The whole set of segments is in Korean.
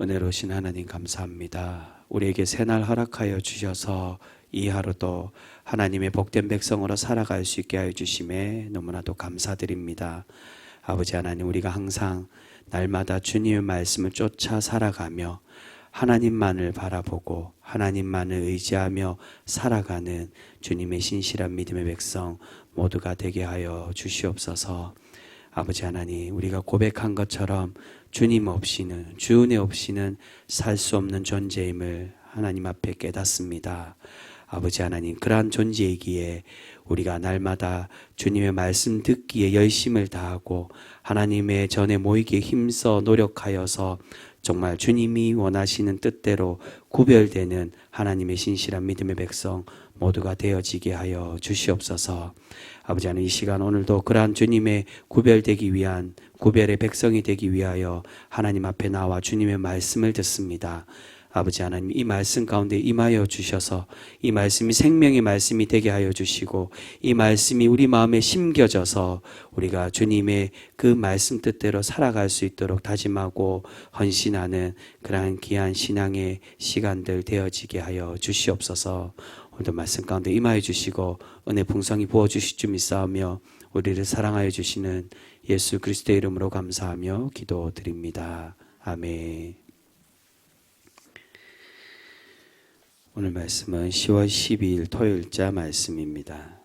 은혜로우신 하나님 감사합니다. 우리에게 새날 허락하여 주셔서 이 하루도 하나님의 복된 백성으로 살아갈 수 있게 하여 주심에 너무나도 감사드립니다. 아버지 하나님, 우리가 항상 날마다 주님의 말씀을 쫓아 살아가며 하나님만을 바라보고 하나님만을 의지하며 살아가는 주님의 신실한 믿음의 백성 모두가 되게 하여 주시옵소서. 아버지 하나님, 우리가 고백한 것처럼 주님 없이는, 주 은혜 없이는 살 수 없는 존재임을 하나님 앞에 깨닫습니다. 아버지 하나님, 그러한 존재이기에 우리가 날마다 주님의 말씀 듣기에 열심을 다하고 하나님의 전에 모이기에 힘써 노력하여서 정말 주님이 원하시는 뜻대로 구별되는 하나님의 신실한 믿음의 백성 모두가 되어지게 하여 주시옵소서. 아버지 하나님, 이 시간 오늘도 그러한 주님의 구별되기 위한 구별의 백성이 되기 위하여 하나님 앞에 나와 주님의 말씀을 듣습니다. 아버지 하나님, 이 말씀 가운데 임하여 주셔서 이 말씀이 생명의 말씀이 되게 하여 주시고 이 말씀이 우리 마음에 심겨져서 우리가 주님의 그 말씀 뜻대로 살아갈 수 있도록 다짐하고 헌신하는 그러한 귀한 신앙의 시간들 되어지게 하여 주시옵소서. 오늘도 말씀 가운데 임하여 주시고 은혜 풍성히 부어주실 줄 믿사오며 우리를 사랑하여 주시는 예수 그리스도의 이름으로 감사하며 기도드립니다. 아멘. 오늘 말씀은 10월 12일 토요일자 말씀입니다.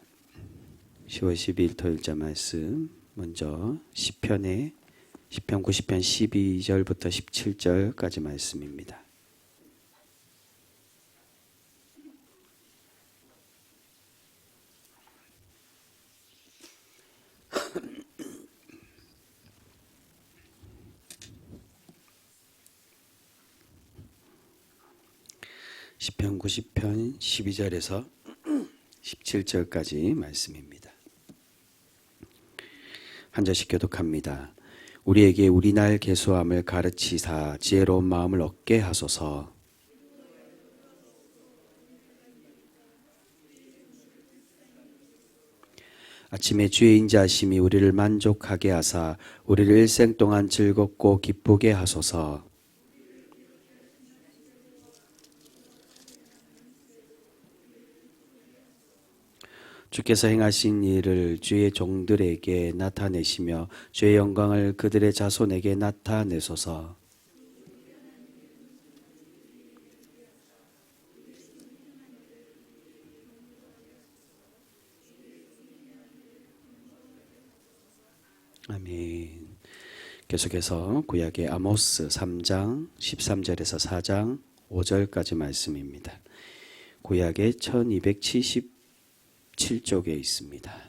10월 12일 토요일자 말씀, 먼저 시편 90편 12절부터 17절까지 말씀입니다. 시편 90편 12절에서 17절까지 말씀입니다. 한 절씩 교독합니다. 우리에게 우리 날 계수함을 가르치사 지혜로운 마음을 얻게 하소서. 아침에 주의 인자하심이 우리를 만족하게 하사 우리를 일생 동안 즐겁고 기쁘게 하소서. 주께서 행하신 일을 주의 종들에게 나타내시며 주의 영광을 그들의 자손에게 나타내소서. 아멘. 계속해서 구약의 아모스 3장 13절에서 4장 5절까지 말씀입니다. 구약의 1277쪽에 있습니다.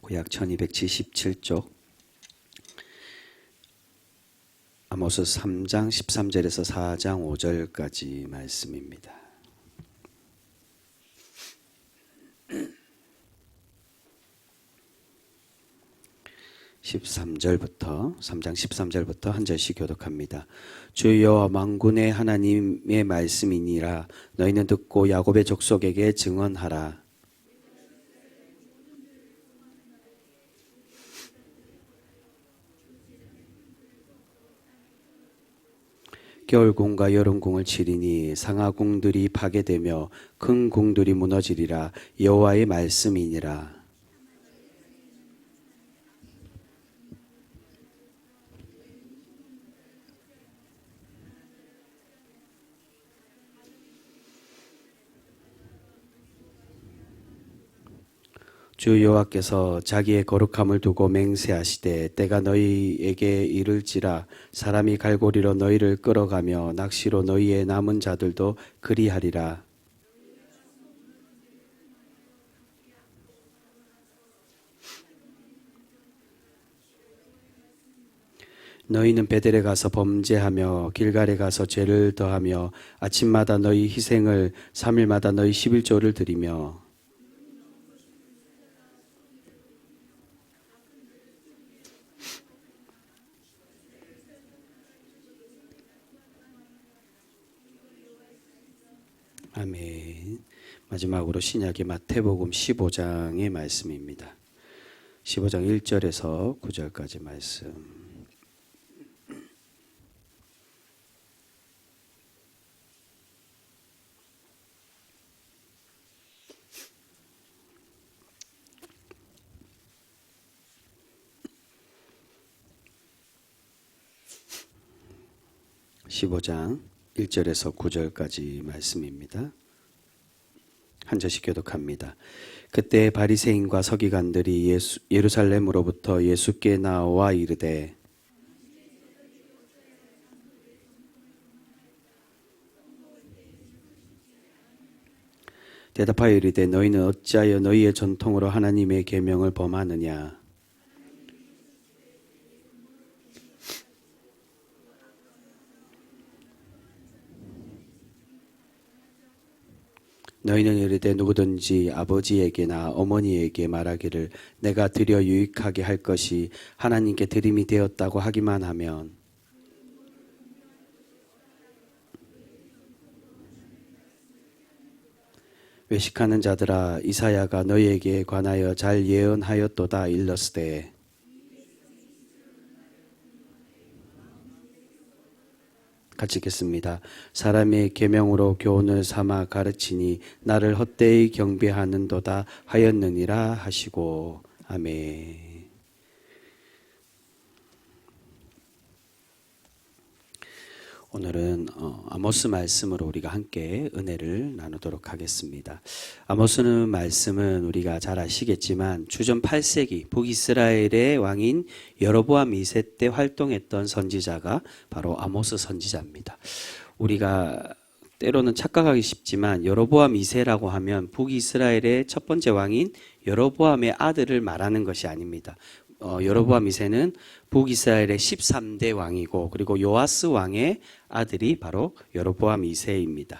구약 1277쪽 아모스 3장 13절에서 4장 5절까지 말씀입니다. 3장 13절부터 한 절씩 교독합니다. 주 여호와 만군의 하나님의 말씀이니라. 너희는 듣고 야곱의 족속에게 증언하라. 겨울궁과 여름궁을 치리니 상하궁들이 파괴되며 큰 궁들이 무너지리라. 여호와의 말씀이니라. 주 여호와께서 자기의 거룩함을 두고 맹세하시되 때가 너희에게 이를지라. 사람이 갈고리로 너희를 끌어가며 낚시로 너희의 남은 자들도 그리하리라. 너희는 베델에 가서 범죄하며 길갈에 가서 죄를 더하며 아침마다 너희 희생을 3일마다 너희 11조를 드리며 아멘. 마지막으로 신약의 마태복음 15장의 말씀입니다. 15장 1절에서 9절까지 말씀. (15장) 1절에서 9절까지 말씀입니다. 한 절씩 교독합니다. 그때 바리새인과 서기관들이 예루살렘으로부터 예수께 나와 이르되 대답하여 이르되 너희는 어찌하여 너희의 전통으로 하나님의 계명을 범하느냐. 너희는 이르되 누구든지 아버지에게나 어머니에게 말하기를 내가 드려 유익하게 할 것이 하나님께 드림이 되었다고 하기만 하면 외식하는 자들아 이사야가 너희에게 관하여 잘 예언하였도다 일렀으되 같이 읽겠습니다. 사람의 계명으로 교훈을 삼아 가르치니 나를 헛되이 경배하는도다 하였느니라 하시고 아멘. 오늘은 아모스 말씀으로 우리가 함께 은혜를 나누도록 하겠습니다. 아모스는 말씀은 우리가 잘 아시겠지만 주전 8세기 북이스라엘의 왕인 여로보암 2세 때 활동했던 선지자가 바로 아모스 선지자입니다. 우리가 때로는 착각하기 쉽지만 여로보암 2세라고 하면 북이스라엘의 첫 번째 왕인 여로보암의 아들을 말하는 것이 아닙니다. 여로보암 2세는 북이스라엘의 13대 왕이고 그리고 요아스 왕의 아들이 바로 여로보암 2세입니다.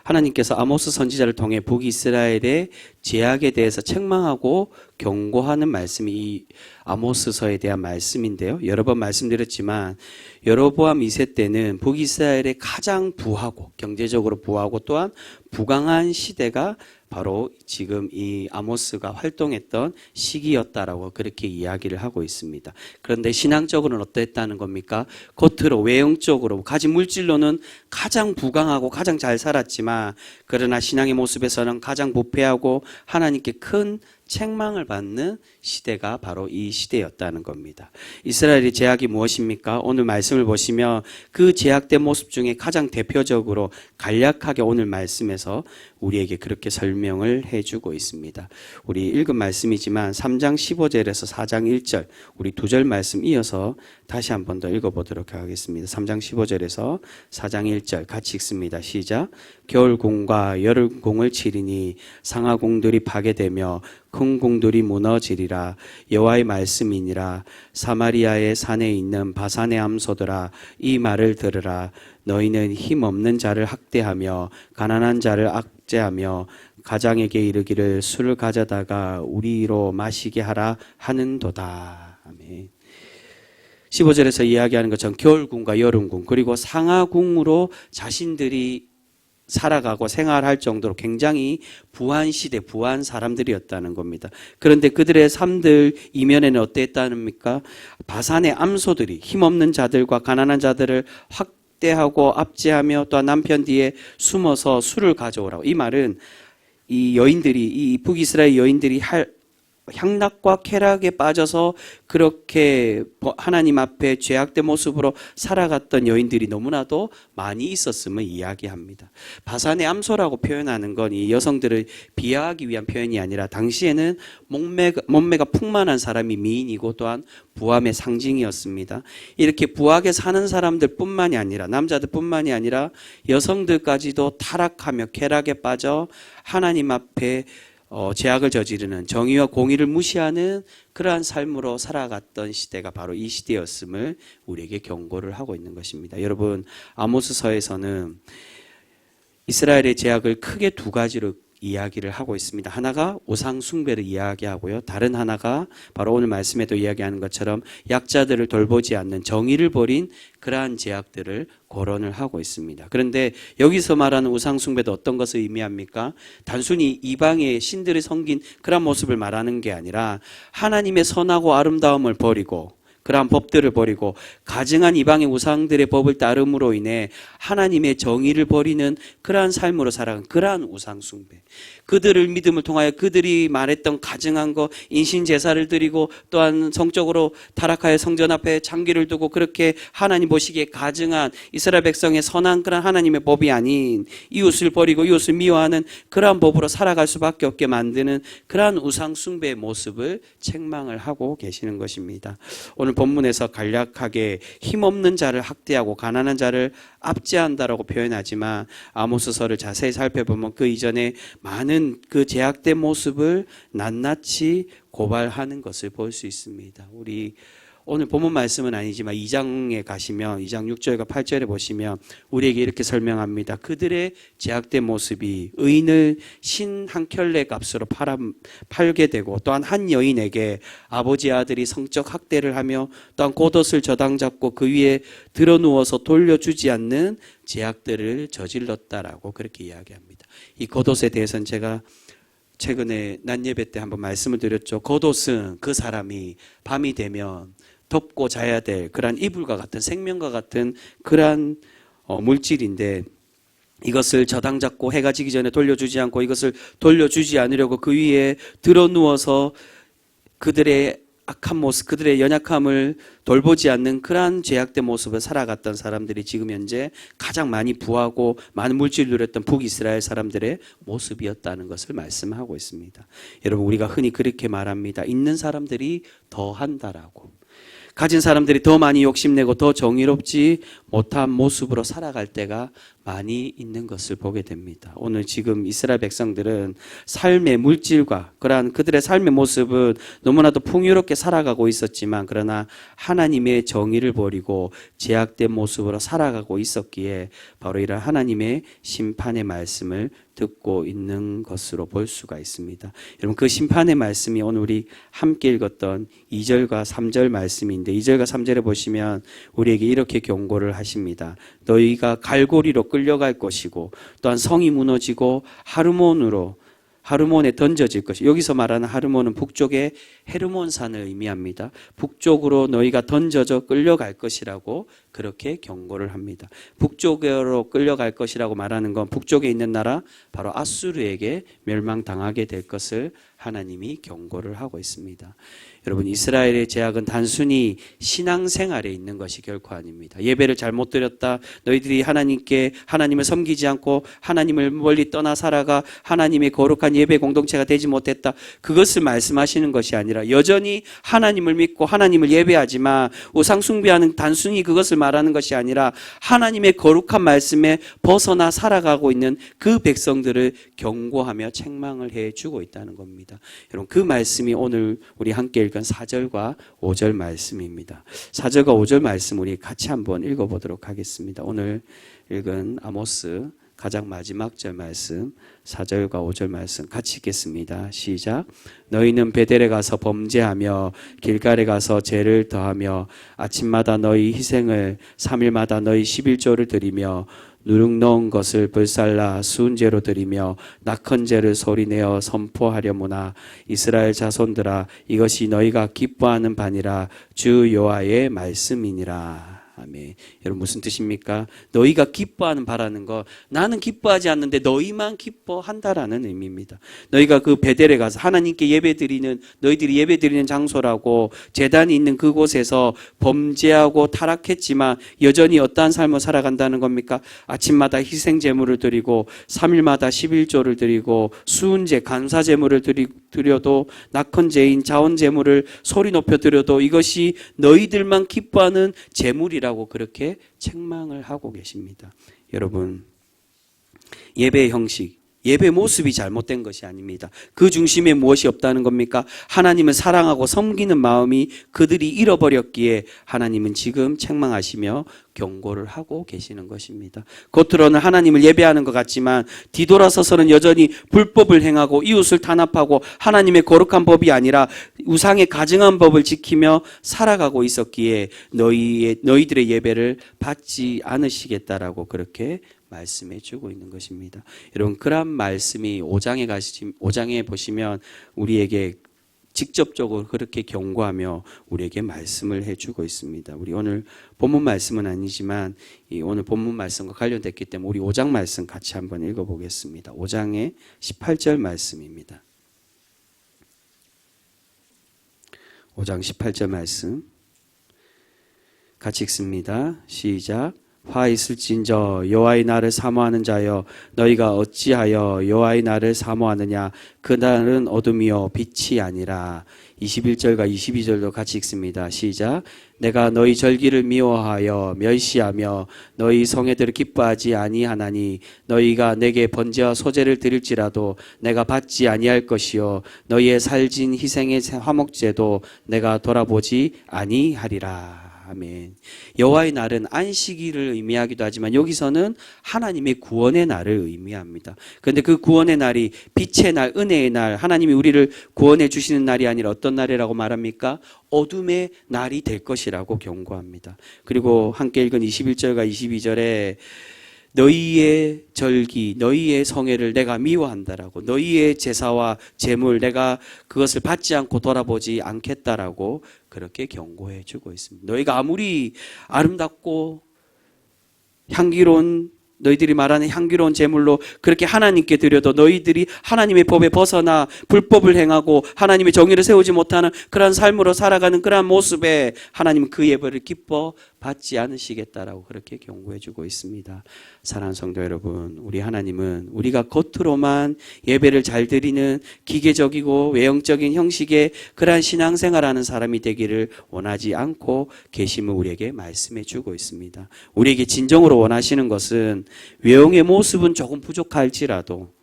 하나님께서 아모스 선지자를 통해 북이스라엘의 죄악에 대해서 책망하고 경고하는 말씀이 이 아모스서에 대한 말씀인데요. 여러 번 말씀드렸지만 여로보암 2세 때는 북이스라엘의 가장 부하고 경제적으로 부하고 또한 부강한 시대가 바로 지금 이 아모스가 활동했던 시기였다라고 그렇게 이야기를 하고 있습니다. 그런데 신앙적으로는 어땠다는 겁니까? 겉으로 외형적으로 가진 물질로는 가장 부강하고 가장 잘 살았지만 그러나 신앙의 모습에서는 가장 부패하고 하나님께 큰 책망을 받는 시대가 바로 이 시대였다는 겁니다. 이스라엘의 죄악이 무엇입니까? 오늘 말씀을 보시면 그 죄악된 모습 중에 가장 대표적으로 간략하게 오늘 말씀에서 우리에게 그렇게 설명을 해주고 있습니다. 우리 읽은 말씀이지만 3장 15절에서 4장 1절 우리 두 절 말씀 이어서 다시 한 번 더 읽어보도록 하겠습니다. 3장 15절에서 4장 1절 같이 읽습니다. 시작. 겨울공과 여름공을 치리니 상하공들이 파괴되며 큰 공들이 무너지리라. 여호와의 말씀이니라. 사마리아의 산에 있는 바산의 암소들아 이 말을 들으라. 너희는 힘없는 자를 학대하며 가난한 자를 압제하며 가장에게 이르기를 술을 가져다가 우리로 마시게 하라 하는도다. 아멘. 15절에서 이야기하는 것처럼 겨울궁과 여름궁 그리고 상하궁으로 자신들이 살아가고 생활할 정도로 굉장히 부한 시대, 부한 사람들이었다는 겁니다. 그런데 그들의 삶들 이면에는 어땠다는입니까? 바산의 암소들이 힘없는 자들과 가난한 자들을 학대하고 압제하며 또 남편 뒤에 숨어서 술을 가져오라고. 이 말은 이 여인들이, 이 북이스라엘 여인들이 향락과 쾌락에 빠져서 그렇게 하나님 앞에 죄악된 모습으로 살아갔던 여인들이 너무나도 많이 있었음을 이야기합니다. 바산의 암소라고 표현하는 건 이 여성들을 비하하기 위한 표현이 아니라 당시에는 몸매가 풍만한 사람이 미인이고 또한 부함의 상징이었습니다. 이렇게 부하게 사는 사람들 뿐만이 아니라 남자들 뿐만이 아니라 여성들까지도 타락하며 쾌락에 빠져 하나님 앞에 죄악을 저지르는 정의와 공의를 무시하는 그러한 삶으로 살아갔던 시대가 바로 이 시대였음을 우리에게 경고를 하고 있는 것입니다. 여러분 아모스서에서는 이스라엘의 죄악을 크게 두 가지로 이야기를 하고 있습니다. 하나가 우상 숭배를 이야기하고요. 다른 하나가 바로 오늘 말씀에도 이야기하는 것처럼 약자들을 돌보지 않는 정의를 버린 그러한 죄악들을 거론을 하고 있습니다. 그런데 여기서 말하는 우상 숭배도 어떤 것을 의미합니까? 단순히 이방의 신들을 섬긴 그런 모습을 말하는 게 아니라 하나님의 선하고 아름다움을 버리고 그러한 법들을 버리고 가증한 이방의 우상들의 법을 따름으로 인해 하나님의 정의를 버리는 그러한 삶으로 살아간 그러한 우상 숭배. 그들을 믿음을 통하여 그들이 말했던 가증한 거 인신 제사를 드리고 또한 성적으로 타락하여 성전 앞에 창기를 두고 그렇게 하나님 보시기에 가증한 이스라엘 백성의 선한 그런 하나님의 법이 아닌 이웃을 버리고 이웃을 미워하는 그러한 법으로 살아갈 수밖에 없게 만드는 그러한 우상 숭배의 모습을 책망을 하고 계시는 것입니다. 오늘 본문에서 간략하게 힘없는 자를 학대하고 가난한 자를 압제한다라고 표현하지만 아모스서를 자세히 살펴보면 그 이전에 많은 그 제약된 모습을 낱낱이 고발하는 것을 볼 수 있습니다. 우리 오늘 본문 말씀은 아니지만 2장에 가시면 2장 6절과 8절에 보시면 우리에게 이렇게 설명합니다. 그들의 제약된 모습이 의인을 신 한 켤레 값으로 팔게 되고 또한 한 여인에게 아버지 아들이 성적 학대를 하며 또한 겉옷을 저당 잡고 그 위에 드러누워서 돌려주지 않는 제약들을 저질렀다라고 그렇게 이야기합니다. 이 겉옷에 대해서는 제가 최근에 낮 예배 때 한번 말씀을 드렸죠. 겉옷은 그 사람이 밤이 되면 덮고 자야 될 그러한 이불과 같은 생명과 같은 그러한 물질인데 이것을 저당 잡고 해가 지기 전에 돌려주지 않고 이것을 돌려주지 않으려고 그 위에 드러누워서 그들의 악한 모습, 그들의 연약함을 돌보지 않는 그러한 죄악된 모습을 살아갔던 사람들이 지금 현재 가장 많이 부하고 많은 물질을 누렸던 북이스라엘 사람들의 모습이었다는 것을 말씀하고 있습니다. 여러분 우리가 흔히 그렇게 말합니다. 있는 사람들이 더 한다라고. 가진 사람들이 더 많이 욕심내고 더 정의롭지 못한 모습으로 살아갈 때가 많이 있는 것을 보게 됩니다. 오늘 지금 이스라엘 백성들은 삶의 물질과 그러한 그들의 삶의 모습은 너무나도 풍요롭게 살아가고 있었지만 그러나 하나님의 정의를 버리고 제약된 모습으로 살아가고 있었기에 바로 이런 하나님의 심판의 말씀을 듣고 있는 것으로 볼 수가 있습니다. 여러분 그 심판의 말씀이 오늘 우리 함께 읽었던 2절과 3절 말씀인데 2절과 3절에 보시면 우리에게 이렇게 경고를 하십니다. 너희가 갈고리로 끌려갈 것이고 또한 성이 무너지고 하르몬에 던져질 것이. 여기서 말하는 하르몬은 북쪽의 헤르몬산을 의미합니다. 북쪽으로 너희가 던져져 끌려갈 것이라고 그렇게 경고를 합니다. 북쪽으로 끌려갈 것이라고 말하는 건 북쪽에 있는 나라 바로 아수르에게 멸망당하게 될 것을 하나님이 경고를 하고 있습니다. 여러분 이스라엘의 죄악은 단순히 신앙생활에 있는 것이 결코 아닙니다. 예배를 잘못 드렸다. 너희들이 하나님을 섬기지 않고 하나님을 멀리 떠나 살아가 하나님의 거룩한 예배 공동체가 되지 못했다. 그것을 말씀하시는 것이 아니라 여전히 하나님을 믿고 하나님을 예배하지만 우상 숭배하는 단순히 그것을 말하는 것이 아니라 하나님의 거룩한 말씀에 벗어나 살아가고 있는 그 백성들을 경고하며 책망을 해주고 있다는 겁니다. 여러분 그 말씀이 오늘 우리 함께 읽은 4절과 5절 말씀입니다. 4절과 5절 말씀 우리 같이 한번 읽어보도록 하겠습니다. 오늘 읽은 아모스 가장 마지막 절 말씀 4절과 5절 말씀 같이 읽겠습니다. 시작. 너희는 베델에 가서 범죄하며 길갈에 가서 죄를 더하며 아침마다 너희 희생을 3일마다 너희 11조를 드리며 누룩 넣은 것을 불살라 수은제로 드리며 낙헌제를 소리내어 선포하려무나 이스라엘 자손들아 이것이 너희가 기뻐하는 바니라 주 여호와의 말씀이니라. 아멘. 여러분 무슨 뜻입니까? 너희가 기뻐하는 바라는 거 나는 기뻐하지 않는데 너희만 기뻐한다라는 의미입니다. 너희가 그 베델에 가서 하나님께 너희들이 예배드리는 장소라고 제단이 있는 그곳에서 범죄하고 타락했지만 여전히 어떠한 삶을 살아간다는 겁니까? 아침마다 희생제물을 드리고 3일마다 11조를 드리고 수은제 감사제물을 드려도 낙헌제인 자원제물을 소리 높여 드려도 이것이 너희들만 기뻐하는 제물이라 고 그렇게 책망을 하고 계십니다. 여러분 예배의 형식, 예배 모습이 잘못된 것이 아닙니다. 그 중심에 무엇이 없다는 겁니까? 하나님을 사랑하고 섬기는 마음이 그들이 잃어버렸기에 하나님은 지금 책망하시며 경고를 하고 계시는 것입니다. 겉으로는 하나님을 예배하는 것 같지만 뒤돌아서서는 여전히 불법을 행하고 이웃을 탄압하고 하나님의 거룩한 법이 아니라 우상의 가증한 법을 지키며 살아가고 있었기에 너희들의 예배를 받지 않으시겠다라고 그렇게 말씀해 주고 있는 것입니다. 여러분, 그런 말씀이 5장에 보시면 우리에게 직접적으로 그렇게 경고하며 우리에게 말씀을 해주고 있습니다. 우리 오늘 본문 말씀은 아니지만 오늘 본문 말씀과 관련됐기 때문에 우리 5장 말씀 같이 한번 읽어보겠습니다. 5장의 18절 말씀입니다. 5장 18절 말씀 같이 읽습니다. 시작. 화 있을진저 여호와의 날을 사모하는 자여 너희가 어찌하여 여호와의 날을 사모하느냐 그날은 어둠이요 빛이 아니라. 21절과 22절도 같이 읽습니다. 시작. 내가 너희 절기를 미워하여 멸시하며 너희 성회들을 기뻐하지 아니하나니 너희가 내게 번제와 소제를 드릴지라도 내가 받지 아니할 것이요 너희의 살진 희생의 화목제도 내가 돌아보지 아니하리라. 아멘. 여호와의 날은 안식일을 의미하기도 하지만 여기서는 하나님의 구원의 날을 의미합니다. 그런데 그 구원의 날이 빛의 날, 은혜의 날, 하나님이 우리를 구원해 주시는 날이 아니라 어떤 날이라고 말합니까? 어둠의 날이 될 것이라고 경고합니다. 그리고 함께 읽은 21절과 22절에 너희의 절기, 너희의 성회를 내가 미워한다라고, 너희의 제사와 제물 내가 그것을 받지 않고 돌아보지 않겠다라고 그렇게 경고해 주고 있습니다. 너희가 아무리 아름답고 향기로운 너희들이 말하는 향기로운 제물로 그렇게 하나님께 드려도 너희들이 하나님의 법에 벗어나 불법을 행하고 하나님의 정의를 세우지 못하는 그러한 삶으로 살아가는 그러한 모습에 하나님은 그 예배를 기뻐 받지 않으시겠다라고 그렇게 경고해 주고 있습니다. 사랑하는 성도 여러분, 우리 하나님은 우리가 겉으로만 예배를 잘 드리는 기계적이고 외형적인 형식의 그러한 신앙생활하는 사람이 되기를 원하지 않고 계심을 우리에게 말씀해 주고 있습니다. 우리에게 진정으로 원하시는 것은 외형의 모습은 조금 부족할지라도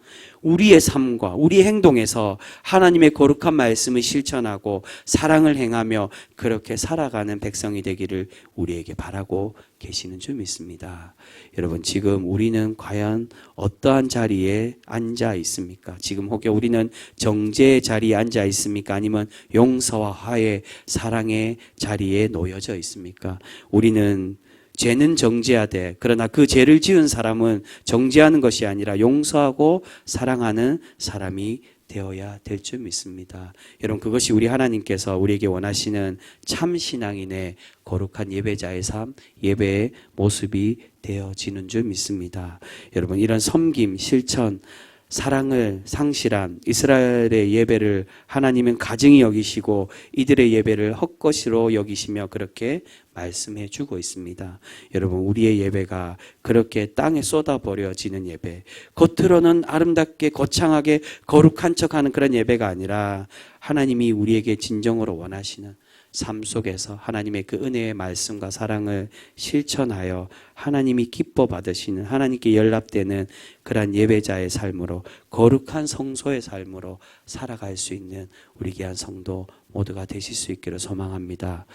우리의 삶과 우리의 행동에서 하나님의 거룩한 말씀을 실천하고 사랑을 행하며 그렇게 살아가는 백성이 되기를 우리에게 바라고 계시는 줄 믿습니다. 여러분, 지금 우리는 과연 어떠한 자리에 앉아 있습니까? 지금 혹여 우리는 정죄의 자리에 앉아 있습니까? 아니면 용서와 화해, 사랑의 자리에 놓여져 있습니까? 우리는 죄는 정죄하되 그러나 그 죄를 지은 사람은 정죄하는 것이 아니라 용서하고 사랑하는 사람이 되어야 될 줄 믿습니다. 여러분, 그것이 우리 하나님께서 우리에게 원하시는 참 신앙인의 거룩한 예배자의 삶, 예배의 모습이 되어지는 줄 믿습니다. 여러분, 이런 섬김, 실천, 사랑을 상실한 이스라엘의 예배를 하나님은 가증히 여기시고 이들의 예배를 헛것으로 여기시며 그렇게 말씀해 주고 있습니다. 여러분, 우리의 예배가 그렇게 땅에 쏟아버려지는 예배, 겉으로는 아름답게 거창하게 거룩한 척하는 그런 예배가 아니라 하나님이 우리에게 진정으로 원하시는 삶 속에서 하나님의 그 은혜의 말씀과 사랑을 실천하여 하나님이 기뻐 받으시는, 하나님께 연락되는 그러한 예배자의 삶으로, 거룩한 성소의 삶으로 살아갈 수 있는 우리 귀한 성도 모두가 되실 수 있기를 소망합니다.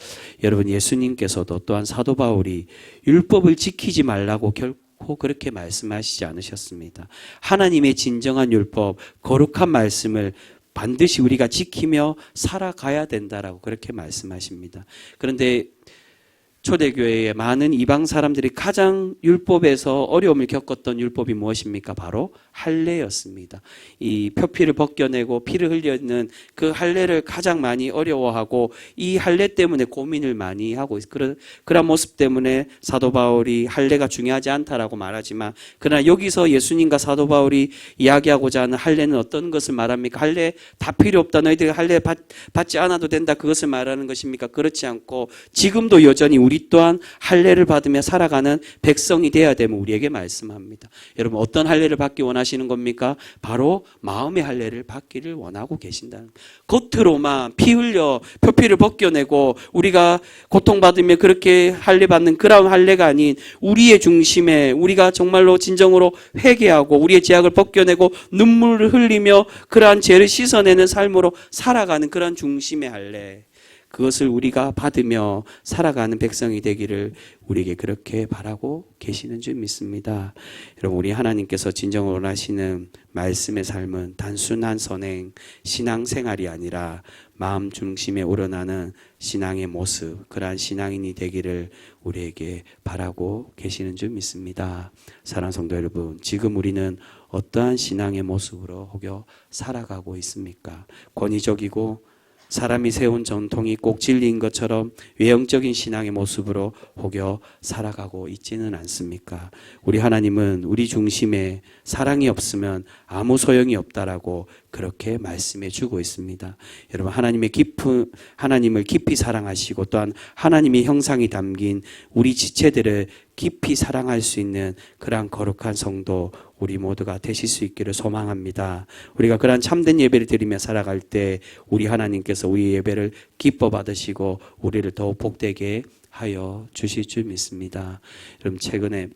여러분, 예수님께서도 또한 사도 바울이 율법을 지키지 말라고 결코 그렇게 말씀하시지 않으셨습니다. 하나님의 진정한 율법, 거룩한 말씀을 반드시 우리가 지키며 살아가야 된다라고 그렇게 말씀하십니다. 그런데 초대교회의 많은 이방 사람들이 가장 율법에서 어려움을 겪었던 율법이 무엇입니까? 바로 할례였습니다. 이 표피를 벗겨내고 피를 흘려는 그 할례를 가장 많이 어려워하고 이 할례 때문에 고민을 많이 하고 그런 모습 때문에 사도 바울이 할례가 중요하지 않다라고 말하지만, 그러나 여기서 예수님과 사도 바울이 이야기하고자 하는 할례는 어떤 것을 말합니까? 할례 다 필요 없다, 너희들이 할례 받지 않아도 된다, 그것을 말하는 것입니까? 그렇지 않고 지금도 여전히 우리 또한 할례를 받으며 살아가는 백성이 되어야 되면 우리에게 말씀합니다. 여러분 어떤 할례를 받기 원하시는 겁니까? 바로 마음의 할례를 받기를 원하고 계신다는 거예요. 겉으로만 피 흘려 표피를 벗겨내고 우리가 고통받으며 그렇게 할례 받는 그런 할례가 아닌 우리의 중심에 우리가 정말로 진정으로 회개하고 우리의 죄악을 벗겨내고 눈물을 흘리며 그러한 죄를 씻어내는 삶으로 살아가는 그런 중심의 할례, 그것을 우리가 받으며 살아가는 백성이 되기를 우리에게 그렇게 바라고 계시는 줄 믿습니다. 여러분 우리 하나님께서 진정으로 원하시는 말씀의 삶은 단순한 선행, 신앙생활이 아니라 마음 중심에 우러나는 신앙의 모습, 그러한 신앙인이 되기를 우리에게 바라고 계시는 줄 믿습니다. 사랑하는 성도 여러분, 지금 우리는 어떠한 신앙의 모습으로 혹여 살아가고 있습니까? 권위적이고 사람이 세운 전통이 꼭 진리인 것처럼 외형적인 신앙의 모습으로 혹여 살아가고 있지는 않습니까? 우리 하나님은 우리 중심에 사랑이 없으면 아무 소용이 없다라고 그렇게 말씀해 주고 있습니다. 여러분 하나님을 깊이 사랑하시고 또한 하나님의 형상이 담긴 우리 지체들을 깊이 사랑할 수 있는 그러한 거룩한 성도 우리 모두가 되실 수 있기를 소망합니다. 우리가 그러한 참된 예배를 드리며 살아갈 때 우리 하나님께서 우리 예배를 기뻐 받으시고 우리를 더욱 복되게 하여 주실 줄 믿습니다. 여러분 최근에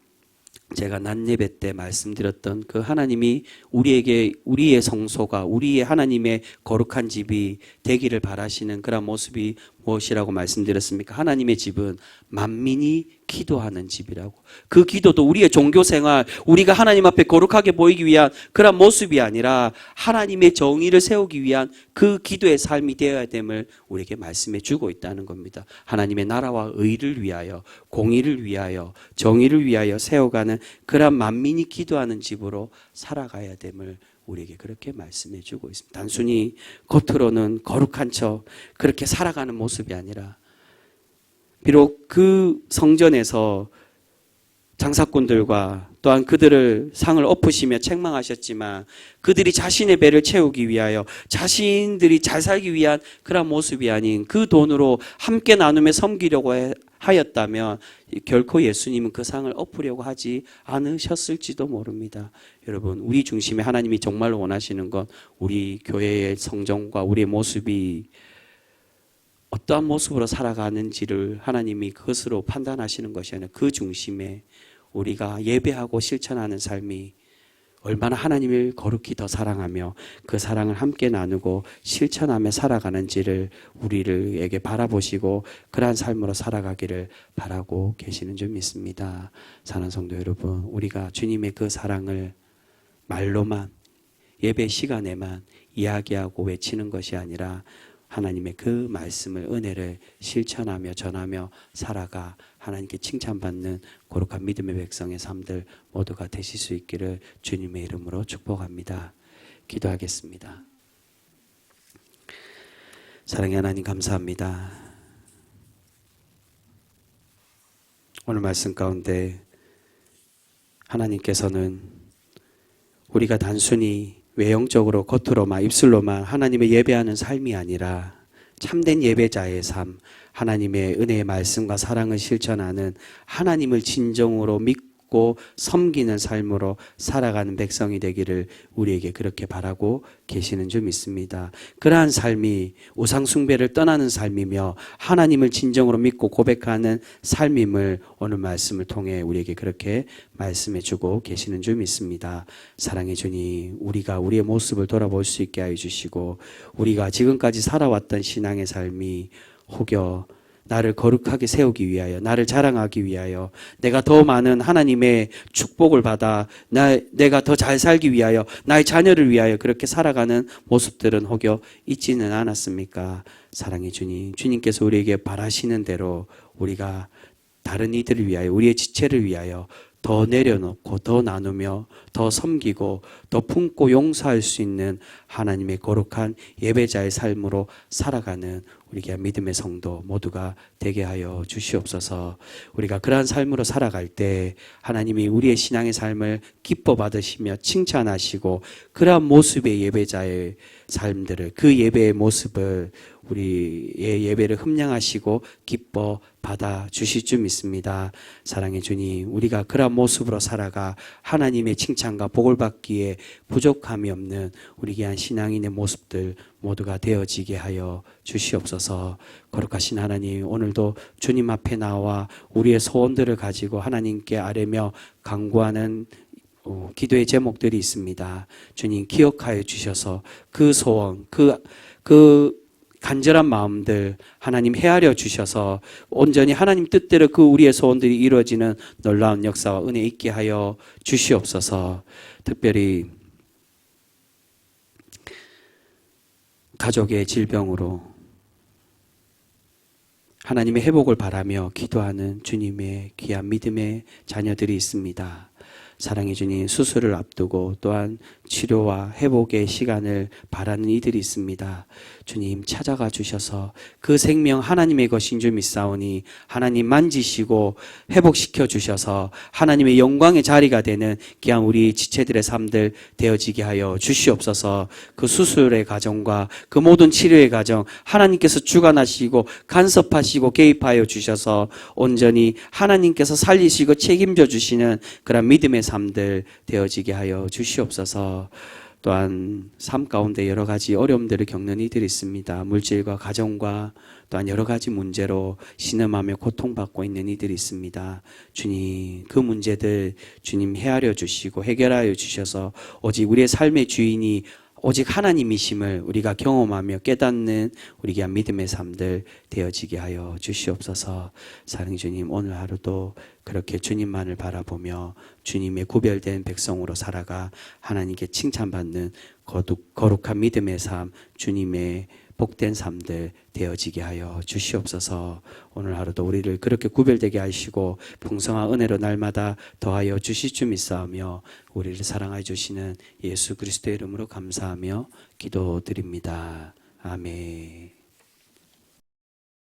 제가 낮 예배 때 말씀드렸던 그 하나님이 우리에게 우리의 성소가 우리의 하나님의 거룩한 집이 되기를 바라시는 그런 모습이 무엇이라고 말씀드렸습니까? 하나님의 집은 만민이 기도하는 집이라고. 그 기도도 우리의 종교생활, 우리가 하나님 앞에 거룩하게 보이기 위한 그런 모습이 아니라 하나님의 정의를 세우기 위한 그 기도의 삶이 되어야 됨을 우리에게 말씀해 주고 있다는 겁니다. 하나님의 나라와 의를 위하여, 공의를 위하여, 정의를 위하여 세워가는 그런 만민이 기도하는 집으로 살아가야 됨을 우리에게 그렇게 말씀해 주고 있습니다. 단순히 겉으로는 거룩한 척 그렇게 살아가는 모습이 아니라, 비록 그 성전에서 장사꾼들과 또한 그들을 상을 엎으시며 책망하셨지만 그들이 자신의 배를 채우기 위하여 자신들이 잘 살기 위한 그런 모습이 아닌 그 돈으로 함께 나누며 섬기려고 하였다면 결코 예수님은 그 상을 엎으려고 하지 않으셨을지도 모릅니다. 여러분 우리 중심에 하나님이 정말로 원하시는 건 우리 교회의 성정과 우리의 모습이 어떠한 모습으로 살아가는지를 하나님이 그것으로 판단하시는 것이 아니라 그 중심에 우리가 예배하고 실천하는 삶이 얼마나 하나님을 거룩히 더 사랑하며 그 사랑을 함께 나누고 실천하며 살아가는지를 우리에게 바라보시고 그러한 삶으로 살아가기를 바라고 계시는 줄 믿습니다. 사랑하는 성도 여러분, 우리가 주님의 그 사랑을 말로만 예배 시간에만 이야기하고 외치는 것이 아니라 하나님의 그 말씀을, 은혜를 실천하며 전하며 살아가 하나님께 칭찬받는 거룩한 믿음의 백성의 삶들 모두가 되실 수 있기를 주님의 이름으로 축복합니다. 기도하겠습니다. 사랑의 하나님 감사합니다. 오늘 말씀 가운데 하나님께서는 우리가 단순히 외형적으로 겉으로만 입술로만 하나님의 예배하는 삶이 아니라 참된 예배자의 삶, 하나님의 은혜의 말씀과 사랑을 실천하는 하나님을 진정으로 믿고 섬기는 삶으로 살아가는 백성이 되기를 우리에게 그렇게 바라고 계시는 줄 믿습니다. 그러한 삶이 우상 숭배를 떠나는 삶이며 하나님을 진정으로 믿고 고백하는 삶임을 오늘 말씀을 통해 우리에게 그렇게 말씀해 주고 계시는 줄 믿습니다. 사랑해 주님, 우리가 우리의 모습을 돌아볼 수 있게 하여 주시고 우리가 지금까지 살아왔던 신앙의 삶이 혹여 나를 거룩하게 세우기 위하여, 나를 자랑하기 위하여, 내가 더 많은 하나님의 축복을 받아 내가 더 잘 살기 위하여, 나의 자녀를 위하여 그렇게 살아가는 모습들은 혹여 있지는 않았습니까? 사랑해 주님, 주님께서 우리에게 바라시는 대로 우리가 다른 이들을 위하여, 우리의 지체를 위하여 더 내려놓고 더 나누며 더 섬기고 더 품고 용서할 수 있는 하나님의 거룩한 예배자의 삶으로 살아가는 우리가 믿음의 성도 모두가 되게 하여 주시옵소서. 우리가 그러한 삶으로 살아갈 때 하나님이 우리의 신앙의 삶을 기뻐 받으시며 칭찬하시고 그러한 모습의 예배자의 삶들을, 그 예배의 모습을 우리의 예배를 흠량하시고 기뻐 받아 주실 줄 믿습니다. 사랑의 주님, 우리가 그런 모습으로 살아가 하나님의 칭찬과 복을 받기에 부족함이 없는 우리 귀한 신앙인의 모습들 모두가 되어지게 하여 주시옵소서. 거룩하신 하나님, 오늘도 주님 앞에 나와 우리의 소원들을 가지고 하나님께 아뢰며 간구하는 기도의 제목들이 있습니다. 주님 기억하여 주셔서 그 소원, 그 간절한 마음들 하나님 헤아려 주셔서 온전히 하나님 뜻대로 그 우리의 소원들이 이루어지는 놀라운 역사와 은혜 있게 하여 주시옵소서. 특별히 가족의 질병으로 하나님의 회복을 바라며 기도하는 주님의 귀한 믿음의 자녀들이 있습니다. 사랑의 주님, 수술을 앞두고 또한 치료와 회복의 시간을 바라는 이들이 있습니다. 주님 찾아가 주셔서 그 생명 하나님의 것인 줄 믿사오니 하나님 만지시고 회복시켜 주셔서 하나님의 영광의 자리가 되는 귀한 우리 지체들의 삶들 되어지게 하여 주시옵소서. 그 수술의 과정과 그 모든 치료의 과정 하나님께서 주관하시고 간섭하시고 개입하여 주셔서 온전히 하나님께서 살리시고 책임져 주시는 그런 믿음의 삶들 되어지게 하여 주시옵소서. 또한 삶 가운데 여러 가지 어려움들을 겪는 이들이 있습니다. 물질과 가정과 또한 여러 가지 문제로 신음하며 고통받고 있는 이들이 있습니다. 주님, 그 문제들 주님 헤아려 주시고 해결하여 주셔서 오직 우리의 삶의 주인이 오직 하나님이심을 우리가 경험하며 깨닫는 우리 귀한 믿음의 삶들 되어지게 하여 주시옵소서. 사랑의 주님, 오늘 하루도 그렇게 주님만을 바라보며 주님의 구별된 백성으로 살아가 하나님께 칭찬받는 거룩한 믿음의 삶, 주님의 복된 삶들 되어지게 하여 주시옵소서. 오늘 하루도 우리를 그렇게 구별되게 하시고 풍성한 은혜로 날마다 더하여 주실 줄 믿사오며 우리를 사랑하여 주시는 예수 그리스도의 이름으로 감사하며 기도드립니다. 아멘.